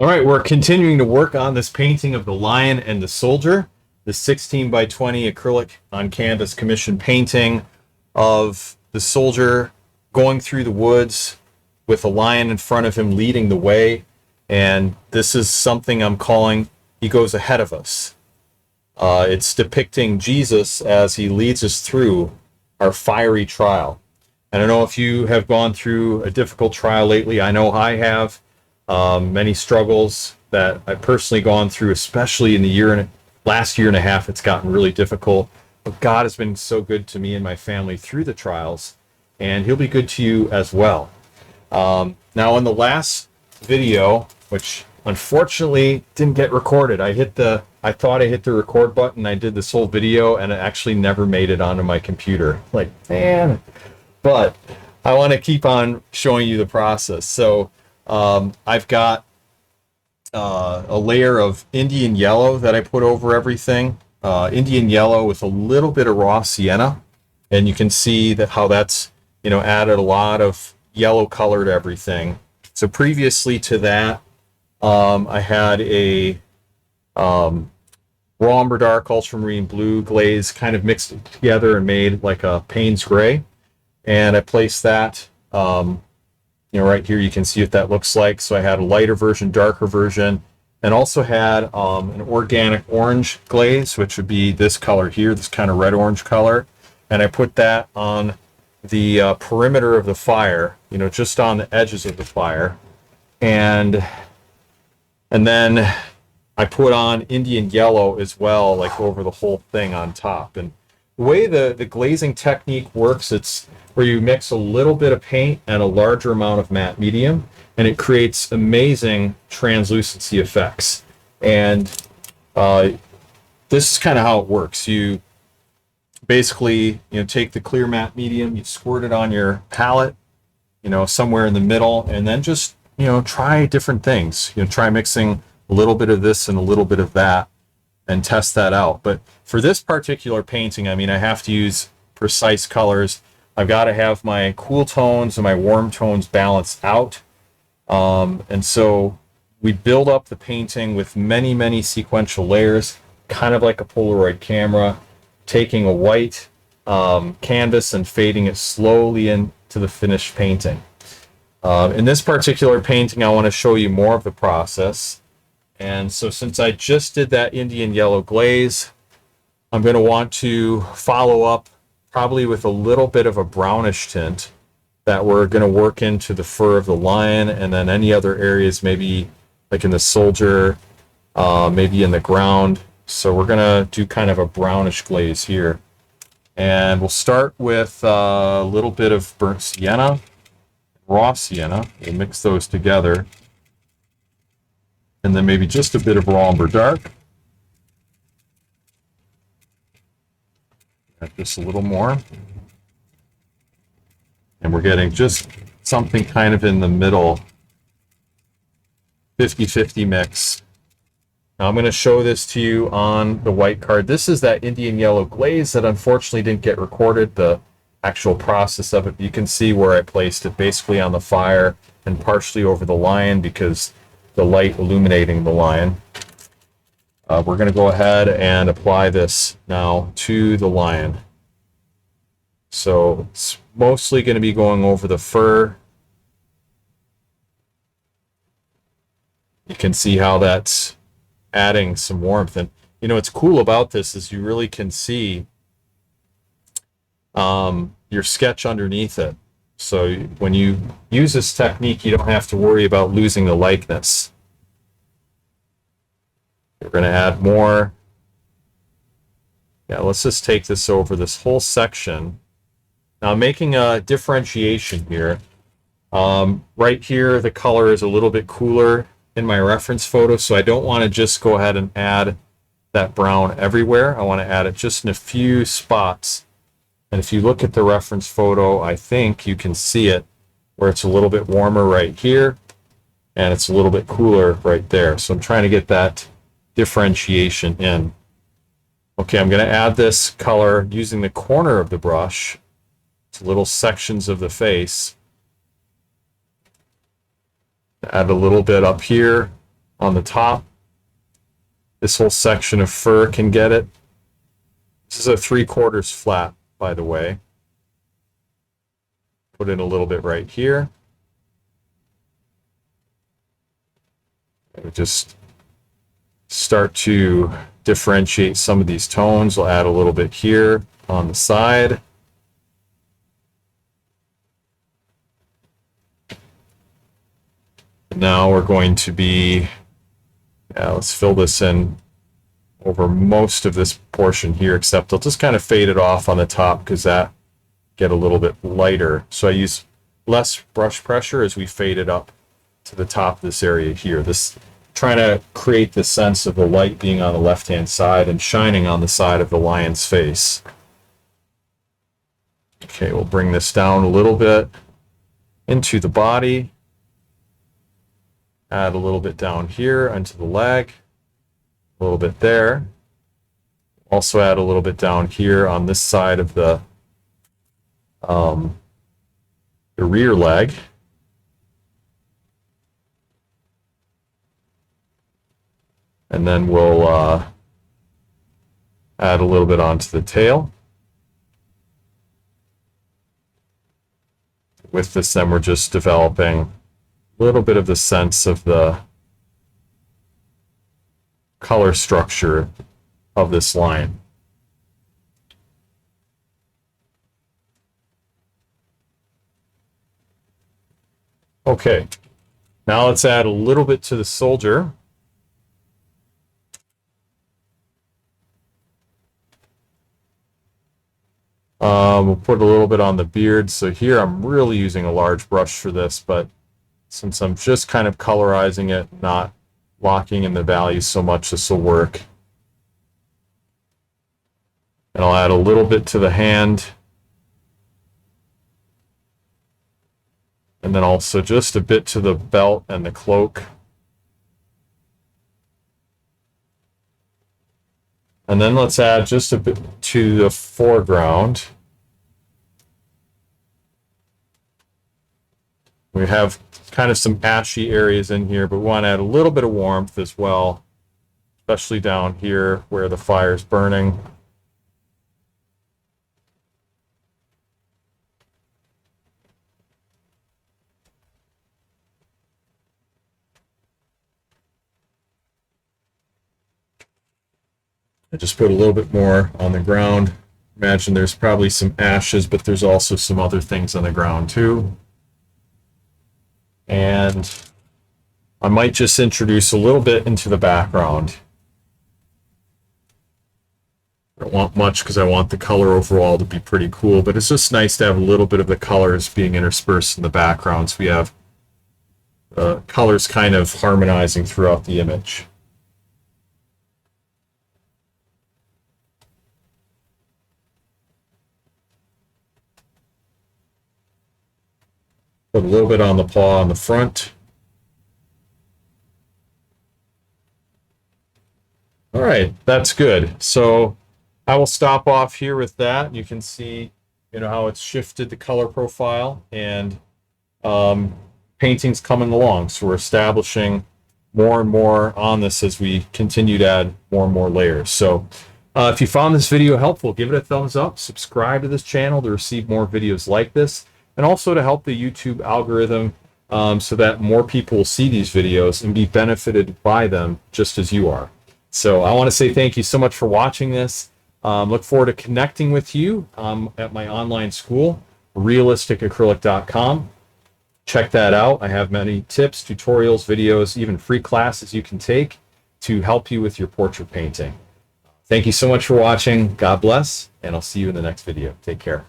All right, we're continuing to work on this painting of the lion and the soldier, the 16 by 20 acrylic on canvas commission painting of the soldier going through the woods with a lion in front of him leading the way. And this is something I'm calling He Goes Ahead of Us. It's depicting Jesus as he leads us through our fiery trial. I don't know if you have gone through a difficult trial lately. I know I have. Many struggles that I've personally gone through, especially in the last year and a half. It's gotten really difficult. But God has been so good to me and my family through the trials, and He'll be good to you as well. Now, in the last video, which unfortunately didn't get recorded, I thought I hit the record button. I did this whole video, and it actually never made it onto my computer. Like, man. But I want to keep on showing you the process. So I've got a layer of Indian yellow that I put over everything. Indian yellow with a little bit of raw sienna, and you can see that how that's added a lot of yellow color to everything. So previously to that, I had a raw umber dark ultramarine blue glaze kind of mixed together and made like a Payne's gray, and I placed that. Right here you can see what that looks like. So I had a lighter version, darker version, and also had an organic orange glaze, which would be this color here, this kind of red-orange color. And I put that on the perimeter of the fire, just on the edges of the fire. And then I put on Indian yellow as well, like over the whole thing on top. And the way the glazing technique works, it's where you mix a little bit of paint and a larger amount of matte medium, and it creates amazing translucency effects. And this is kind of how it works. You basically take the clear matte medium, you squirt it on your palette, somewhere in the middle, and then just try different things. Try mixing a little bit of this and a little bit of that and test that out. But for this particular painting, I have to use precise colors. I've got to have my cool tones and my warm tones balanced out. And so we build up the painting with many, many sequential layers, kind of like a Polaroid camera, taking a white canvas and fading it slowly into the finished painting. In this particular painting, I want to show you more of the process. And so since I just did that Indian yellow glaze, I'm going to want to follow up probably with a little bit of a brownish tint that we're going to work into the fur of the lion, and then any other areas, maybe like in the soldier, maybe in the ground. So we're going to do kind of a brownish glaze here. And we'll start with a little bit of burnt sienna, raw sienna. We'll mix those together. And then maybe just a bit of raw umber dark. Just a little more. And we're getting just something kind of in the middle, 50-50 mix. Now I'm going to show this to you on the white card. This is that Indian yellow glaze that unfortunately didn't get recorded, the actual process of it. You can see where I placed it basically on the fire and partially over the lion because the light illuminating the lion. We're going to go ahead and apply this now to the lion. So it's mostly going to be going over the fur. You can see how that's adding some warmth. And what's cool about this is you really can see your sketch underneath it. So when you use this technique, you don't have to worry about losing the likeness. We're going to add more. Yeah, let's just take this over this whole section. Now I'm making a differentiation here. Right here, the color is a little bit cooler in my reference photo, so I don't want to just go ahead and add that brown everywhere. I want to add it just in a few spots. And if you look at the reference photo, I think you can see it where it's a little bit warmer right here, and it's a little bit cooler right there. So I'm trying to get that differentiation in. Okay, I'm going to add this color using the corner of the brush to little sections of the face. Add a little bit up here on the top. This whole section of fur can get it. This is a 3/4 flat, by the way. Put in a little bit right here. And just start to differentiate some of these tones. We'll add a little bit here on the side. Now we're going to be, let's fill this in over most of this portion here, except I'll just kind of fade it off on the top because that get a little bit lighter. So I use less brush pressure as we fade it up to the top of this area here. This trying to create the sense of the light being on the left-hand side and shining on the side of the lion's face. Okay, we'll bring this down a little bit into the body. Add a little bit down here onto the leg, a little bit there. Also add a little bit down here on this side of the rear leg. And then we'll add a little bit onto the tail. With this, then we're just developing a little bit of the sense of the color structure of this lion. Okay, now let's add a little bit to the soldier. We'll put a little bit on the beard. So here I'm really using a large brush for this, but since I'm just kind of colorizing it, not locking in the values so much, this will work. And I'll add a little bit to the hand. And then also just a bit to the belt and the cloak. And then let's add just a bit to the foreground. We have kind of some ashy areas in here, but we want to add a little bit of warmth as well, especially down here where the fire's burning. I just put a little bit more on the ground. Imagine there's probably some ashes, but there's also some other things on the ground too. And I might just introduce a little bit into the background. I don't want much because I want the color overall to be pretty cool, but it's just nice to have a little bit of the colors being interspersed in the background, so we have colors kind of harmonizing throughout the image. Put a little bit on the paw on the front. All right, that's good. So I will stop off here with that. You can see, how it's shifted the color profile, and painting's coming along. So we're establishing more and more on this as we continue to add more and more layers. So if you found this video helpful, give it a thumbs up, subscribe to this channel to receive more videos like this, and also to help the YouTube algorithm so that more people will see these videos and be benefited by them just as you are. So I want to say thank you so much for watching this. Look forward to connecting with you at my online school, realisticacrylic.com. Check that out. I have many tips, tutorials, videos, even free classes you can take to help you with your portrait painting. Thank you so much for watching. God bless, and I'll see you in the next video. Take care.